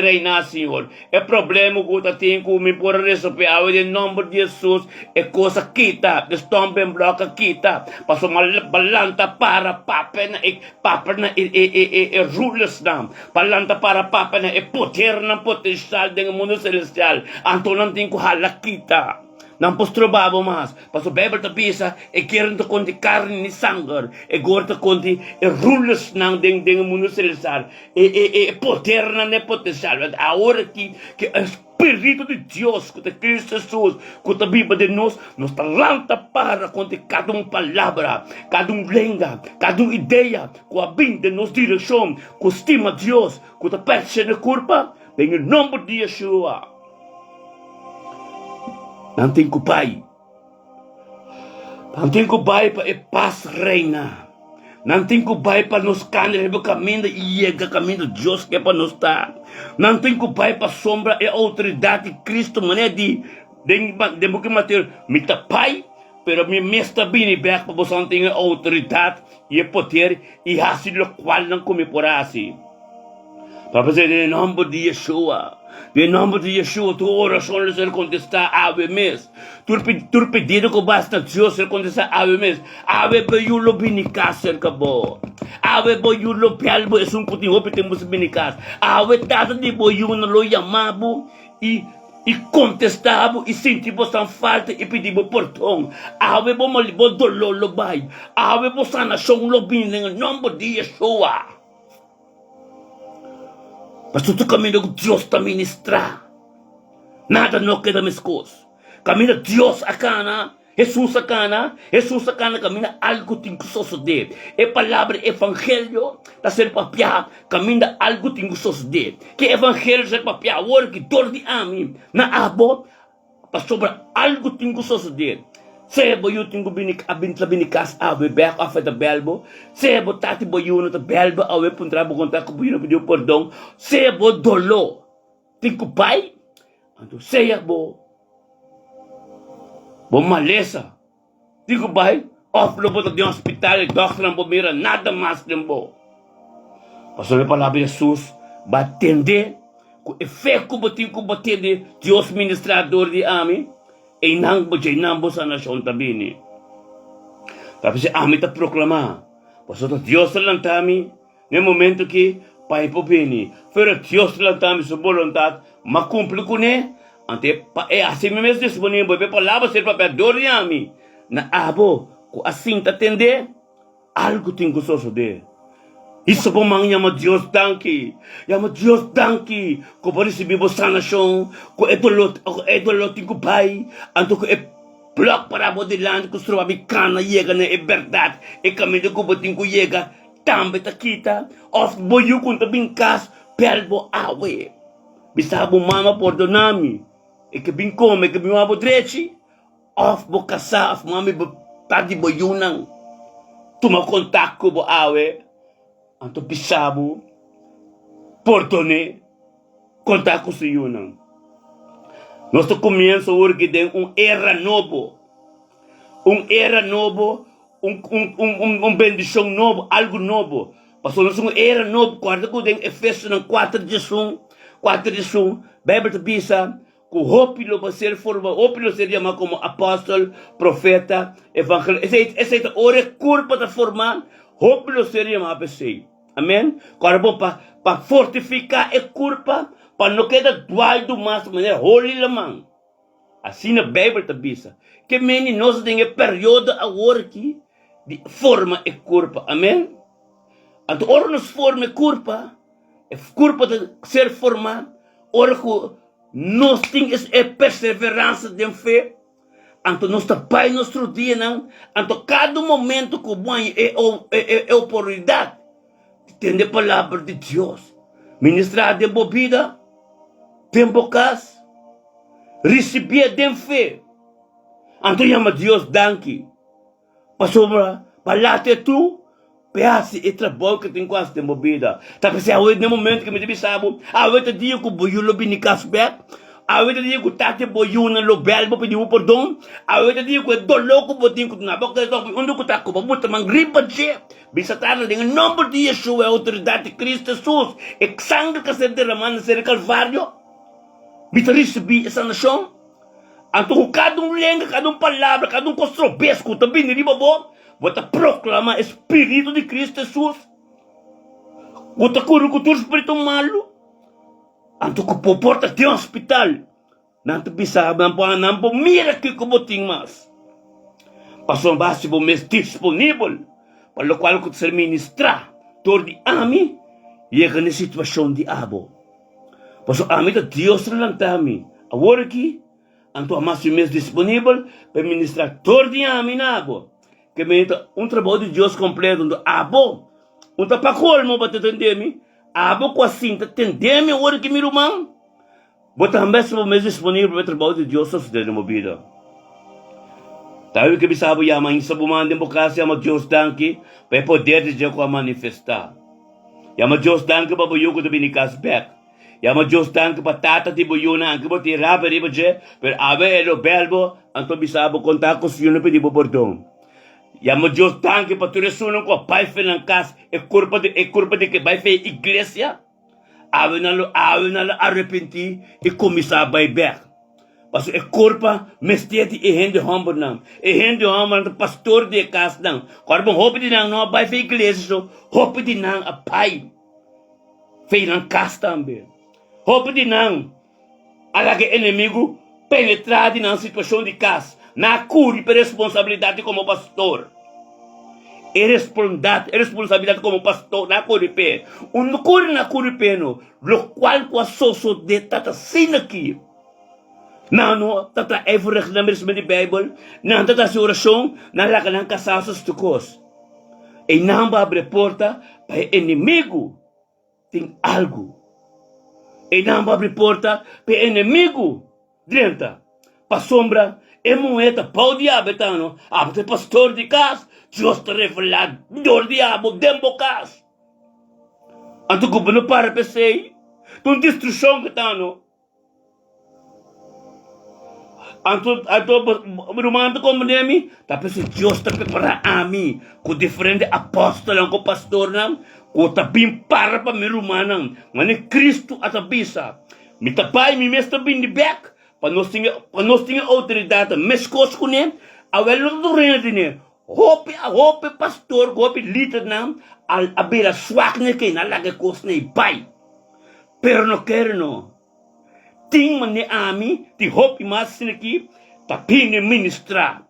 reinar, Senhor. É problema que eu tenho que me pôr a resolver. Em nome de Jesus, é coisa quita. De stumbling block quita. Passou balanta para papena e rulers nam. Balanta para papena e poder na potencial do mundo celestial. Então não tem que halakita. Não posso trabalhar mais. Passo Bíblia da pisa e querem te conti carne e sangue. E agora te conti e rulers nam do mundo celestial. E poder na potencial. Agora que Espírito de Deus, que de Cristo Jesus, que a Bíblia de nós talanta para contar cada palavra, cada lenda, cada ideia, que a Bíblia nos direção, que estima Deus, que a perce na culpa, em nome de Yeshua. Não tem que pai. Não tem que pai para a paz reina. Não tem que pai para nos caminhar o caminho e o caminho de Deus que é para nós estar. Não tem que pai para sombra e autoridade de Cristo, mané de que matéria. Me tá pai, pero me está bem e bem para você ter autoridade e poder e assim o qual não come por assim. Para fazer em nome de Yeshua. Em nome de Yeshua, tua oração será contestada ave mesmo. Tu pedido que basta Deus será contestada ave mesmo. Ave beiulo binicas cerca bo. Ave beiulo pialbo é um putinho que temos binicas. Ave tata de boiuno lo chamabo e contestava e sentimos tão falta e pedimos perdão. Ave bo malibo dolor lo bai. Ave bo sanação lo bin em nome de Yeshua. Mas tu caminho que Deus está ministrar. Nada não queda mais coisa. Caminho Deus acana. Jesus acana caminha algo tem que suceder. É palavra evangelho está ser papiar. Caminha algo tem que suceder. Que evangelho ser papiar. Agora que dor de ame. Na abo. Para sobre algo tem que suceder. Sebo eu tenho binicas ave back off the belbo. Sebo tati boyuno the belbo ave puntra bo contato com boyuno pediu perdão. Sebo dolo. Tenho pai. Então seia bo. Bom maleza. Tenho pai. Off lo boto de hospital e doctor não mira nada mais tempo. Passou a palavra de Jesus. Batende. Com efeito que botinho que batende. Deus ministrador de ame. E não sa nação também. Tapos ami ta proclamar. Pastor Deus lang tami. No momento que pai po bini. Pero Deus lang tami sa voluntad. Makumpli ko ne. Ante assim mesmo disponível. Pe palavra ser papel dor de ami. Na abo. Ko assim ta tende. Algo tem que suceder. Isso po mang yama Diyos danki. Yama Diyos danki. Ko pa rin si Bibo sa nasyon. Ko edolotin ko bay. Anto ko block para mo de land. Ko struwabi kana yega na verdad. Kami ko bating ko yega. Tambe ta kita. Of boyu kung tabingkas. Pelbo awe. Bisabo mama perdonami. Kabing come. Kabing mabo drechi. Of bo kasa. Of mami tadi boyunang. Tumakontak ko bo awe. Anto bisabo, perdone, contar com o Senhor não. Nós começamos hoje que tem era novo, era novo, bendição novo, algo novo. Passou nós era novo, quando que tem Efésios 4:1, Bíblia te bisa, que o Hópilo vai ser formado, Hópilo seria mais como apóstolo, profeta, evangelista. Essa é a hora curva de formar, Hópilo seria mais pessoa. Amém? Agora, para fortificar a curva, para não quedar doado mais, de maneira holy lamang. Assim a Bíblia te bisa. Que meni nós temos período agora aqui de forma a curva. Amém? Então, ora nos forma a curva de ser formada, ora que nós temos a perseverança de fé, então nós pai nosso dia, não? Então, cada momento que o bom é oportunidade. Entender a palavra de Deus. Ministrar de bebida, de bocas, receber de fé. Então chama Deus danke. Passou para lá até tu, pedaço e trabalho que tem quase de bebida. Tá se hoje no momento que me deve saber, a hoje dia que o boiulo bini casbet, a hoje dia que o tate boiuna lo belbo pediu perdão, a hoje dia que do louco botinho que na boca do onde que tá com muito mangripa che. Bisa tahu dengan nomor de Yeshua, a autoridade de Cristo Jesus, e sangue que se derramou no Calvário, bisa receber essa nação. Então, cada língua, cada palavra, cada constrobesco, também não riba bom, vou proclamar o Espírito de Cristo Jesus. Vou curar com todo espírito malo. Então, que porta de um hospital, não bisa, não mira que eu botinho mais. Passou base para o mês disponível. Para o qual se ministrar todo de ami chega na situação de abo. Paso ami da Deus relantami. Agora aqui, anto mais mês disponível para ministrar todo de ami na abo. Que me trabalho de Deus completo do abo. Pa colmo para entender-me. Abo com a cinta entender-me agora que me rumam. Bota mesmo mês disponível para trabalho de Deus suceder na vida. Tayo que bisabo yaman sa bumanding bukas yama Diyos danki, pa poder de Diyo ko manifestar. Yama Diyos danki pa buyo ko to binikas back. Yama Diyos danki pa tata ti buyo na ang kibot irabe riba je, pero abe elo belbo, ang to bisabo kontakos yun na pidi bobordong. Yama Diyos danki pa turesunong ko, paife ng kas, e kurpa de que paife iglesia, awe na lo arrepenti, e kumisabay back. Paso e corpa mestieti e hende hombo nam. E hende hombo nam pastor de casa nam. Corpo hope di nang no pai fe igreja so hope di nang a pai. Fe nang casa também. Hope di nang alaga inimigo penetrar na situação de casa. Na curi per responsabilidade como pastor. E responsabilidade como pastor na curi pe. Curi na curi pe no. Lo qual qua soso de tata sin aqui. Não, tata everig na mesmo de Bible, não tata sa orasyon, na laka ng kasasas tukos. E não abre porta para inimigo tem algo. E não abre porta para inimigo dentro. Pa sombra, e moeda, pau diabo etano, abre pastor de casa, Deus te revelado, dor diabo, dembo casa. Anto governo para pesei, tum destruição que tano. Anto rumando como nemi, tapi se Deus te prepara a mim, com diferente apóstolo, com pastor nam, com tabim para me rumanang, mane Cristo atabisa. Mi tapai mi mesta bin di back, pa nós tinha autoridade, meskos ko nem, awelo do reino dine. Hope pastor, hope líder nam, al abira swak ne que na laga kos ne bai. Pero no quero no. Ting man ne ami, ti hope mas aqui, tapi ne ministrar.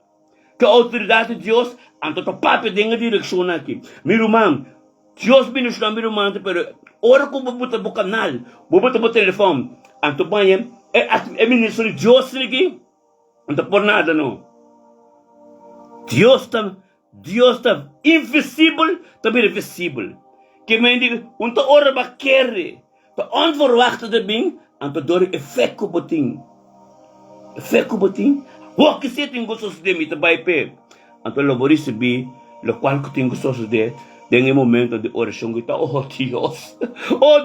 Que a autoridade de Deus, anto to papi denga direção aqui. Mirumam, Dios minus na miro man pero ora ko bubuta mo kanal, bubuta mo telefon, anto banyan, ministro ni Dios lagi, anto por nada no. Dios tam invisible, também visível. Que men diga, unto ora ba kere, ta onverwachte de bing, anto door effect boting. Effect boting, wo que se tem gostos de mim também pe. Anto laboris bi, lo qual que tem gostos de em momento de oração kita, oh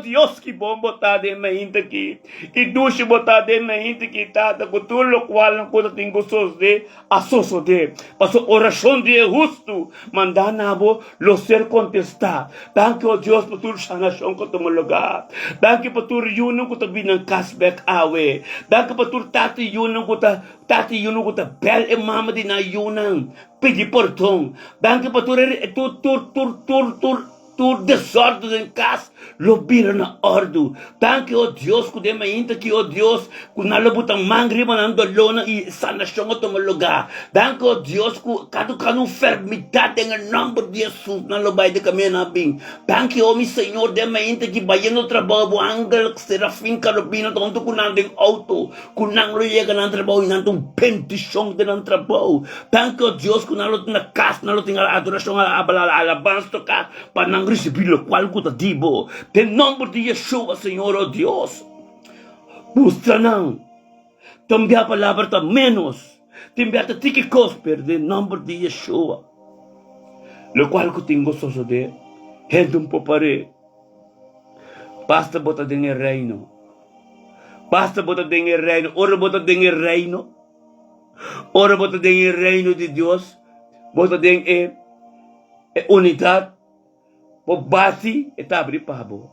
Deus, que bom botar de mente aqui, que duche botar de mente aqui, tata, com tudo o qual não pode ter gostos de associo de, passo oração de justo, mandar nabo lo ser contestar, danke oh Deus por tudo sanação que tu me lugar, danke por tudo yuno que tu binang cashback awe, danke por tudo tati yuno que tu bel e mama di na yunang, pedi perdão, danke por tudo desordem em casa, lo vira na ordem. Danke oh Deus, que dema inta que oh Deus, que na butang mangri manando lona e sanação to lugar. Danke oh Deus, que cada enfermidade em nome de Jesus na lobai de caminho na bing. Danke oh mi Senhor, dema inta que vai no trabalho, angel serafim carabina tonto kunang ding auto, kunang lo llega na trabalho e nanto bendição de nan trabalho. Danke oh Deus, que na casa, na lo tinha adoração alabança tocar, para receber o qual que dibo, de nome de Yeshua, Senhor, oh Deus. Busca não. Também a palavra está menos. Também a tiki cosper, de nome de Yeshua. O qual que tenho gostoso de, gente um popare. Basta botar em reino. Basta botar em reino. Ora botar em reino. Ora botar em reino de Deus. Botar em unidade. Bo bati et abri pabo.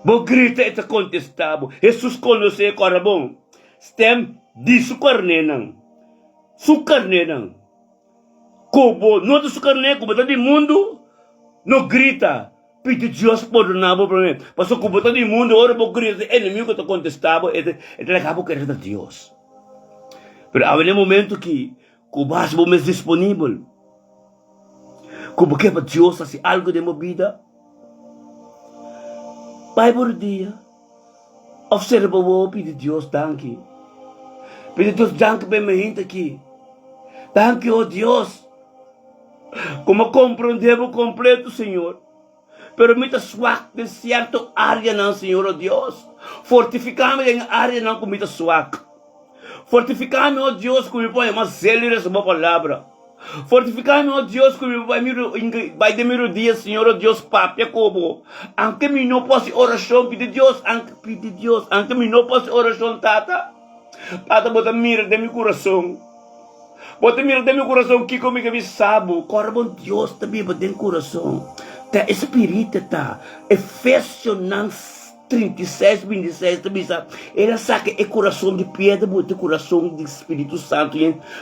Bo grita et contestabo. Jesus conhece o carabão. Stem di sukar nenang. Sukar nenang. Kobo, no do sukar nenang, kobo tá de mundo, no grita. Pede Deus por nabo para mim. Passou kobo tá de mundo, ora bo grita, inimigo que tá contestabo, et acabou querendo a Deus. Pero há um momento que kobo has bo mes disponível. Como que para Deus assim algo de minha vida? Pai por dia, observa o pede Deus danke. Pede Deus danke para minha gente aqui. Danke oh Deus. Como compreendemos completo, Senhor. Pero me swak de certa área não, Senhor oh Deus. Fortificame em área não com me swak. Fortificame oh Deus com me põe mais célere essa palavra. Fortificame, oh Deus, que vai de meu dia, Senhor, oh Deus, Papi, como. Anche me não posso oração, pede Deus, anche me não posso oração, Tata. Tata, bota mira de meu coração. Bota mira de meu coração, que comigo me sabe. Corre Deus, também bota em coração. Tá espírito, tá. Efésios 36, 26, também sabe. Ele sabe que é coração de pedra, bota coração de Espírito Santo.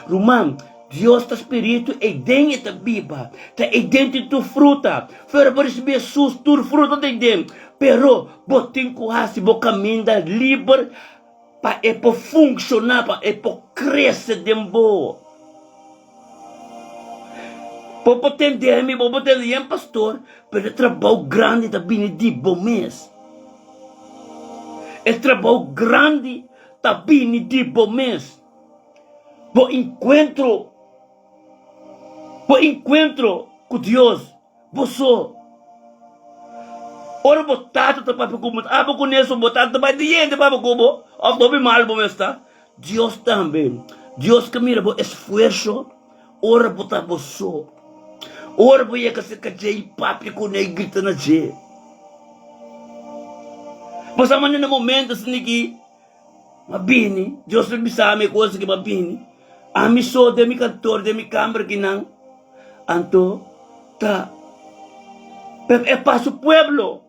Romano. Deus está espírito e dentro da Bíblia, está dentro da fruta. Fora para receber Jesus, tudo fruta de dentro. Pero, botem com a se caminho livre para funcionar, para crescer de boa. Para poder entender, para poder entender, pastor, pero é trabalho grande da bem de bom mês. É trabalho grande da bem de bom mês. Por encontro com Deus, você. Ora botado tá para como, conheço botado tá de gente para como, ou tô mal bom está. Deus também. Deus que mira o esforço, ora botar você. Ora boia que se cajei papi com nem grita na je. Mas a maneira no momento assim que mabini, Deus me sabe coisa que mabini. A mi so de mi cantor de mi câmara que não. Anto, ta, é para o pueblo.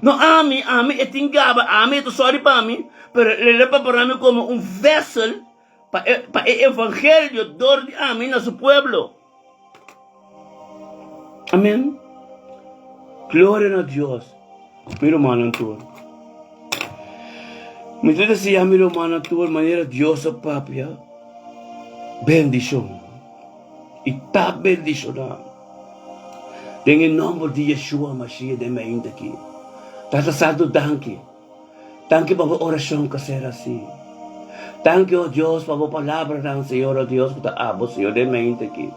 No, ami, é tingaba, ami, tô sorry para mim, pero ele leva para mim como vessel para evangelho dor de ami na seu pueblo. Amém? Glória a Deus. Meu irmão, Antor. Me diz assim, meu irmão, Antor, maneira Deus, papi, bendição. E tá bendicionado. Em nome de Yeshua Mashiach de Meinta aqui. Tata Santo, danke. Danke para a oração que será assim. Danke, oh Deus, para a palavra ng Senhor, oh Deus, que abo, Senhor, de Meinta aqui.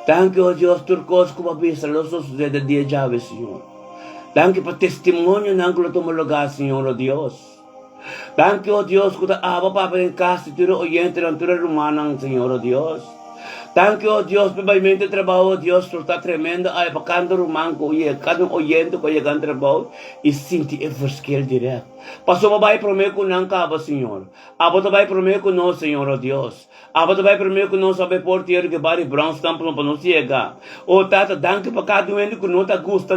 Danke, oh Deus, turcos que mabisa, los de dia jave, Senhor. Danke para testemunho ng lugar, Senhor, oh Deus. Danke, oh Deus, que abo, Papa, em casa, tiro oyente, ng tura rumana, Senhor, oh Deus. Danke, oh Deus, pebaimente trabalho, oh Deus, por estar tremendo, ay, pacando rumanco, e cada oyente ko yagan trabalho, e sinti e verschil direto. Paso babay promeo ko ng kaba, Senhor. Abo tabay promeo ko no, Senhor, oh Deus. Abo tabay promeo ko no, sabi portier, que bari brown stamp, no panusiega. O tata, danke pa kaduende ko no, ta gusta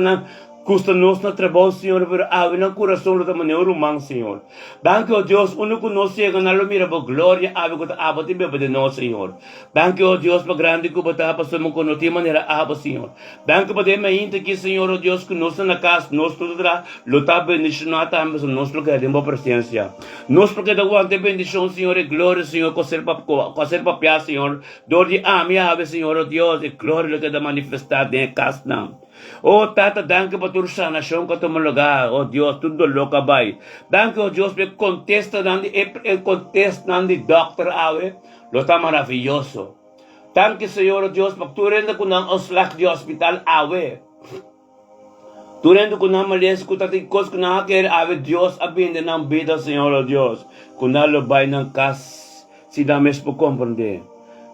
nos na trabalho, Senhor, pero ave ng coração da maneira rumang, Senhor. Danke, oh Deus, uno ko no siya, na lumira bo, gloria, ave ko ta abo, tibe ba de no, Senhor. Danke, oh Deus, pa grande ko ba ta, pa sumo ko no, ti manera abo, Senhor. Danke pa de mainta ki, Senhor, oh Deus, ko nos na casa, nos tutra, luta bendicionata, ambas, nos lugar de mo presencia. Nos porque da guante bendición, Senhor, e gloria, Senhor, ko ser papia, Senhor. Dor di ami, ave, Senhor, oh Deus, e gloria, lo que da manifestar de casa na. Oh, tata, danke pa tur sa nasyon ka tumalaga. Oh, Dios, tudo loka bay. Danke, oh Dios, pe contesta nandi doctor awe. Lo ta maravilloso. Danke, Señor, oh Dios, pagturenda ko ng oslak di hospital awe. Turendo ko na malies ko tatikos ko na hakir awe Dios abinde ng bida, Señor, oh Dios. Kunalo bay ng kas si dames po comprende.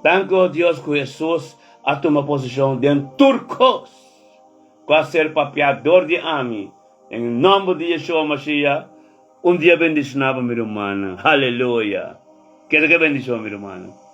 Danke, oh Dios, ko Jesus at tumaposisyon den turcos. Para ser papiador de ami. Em nome de Yeshua Mashiach, dia bendicionado, meu irmão. Aleluia. Quero que bendição, meu irmão.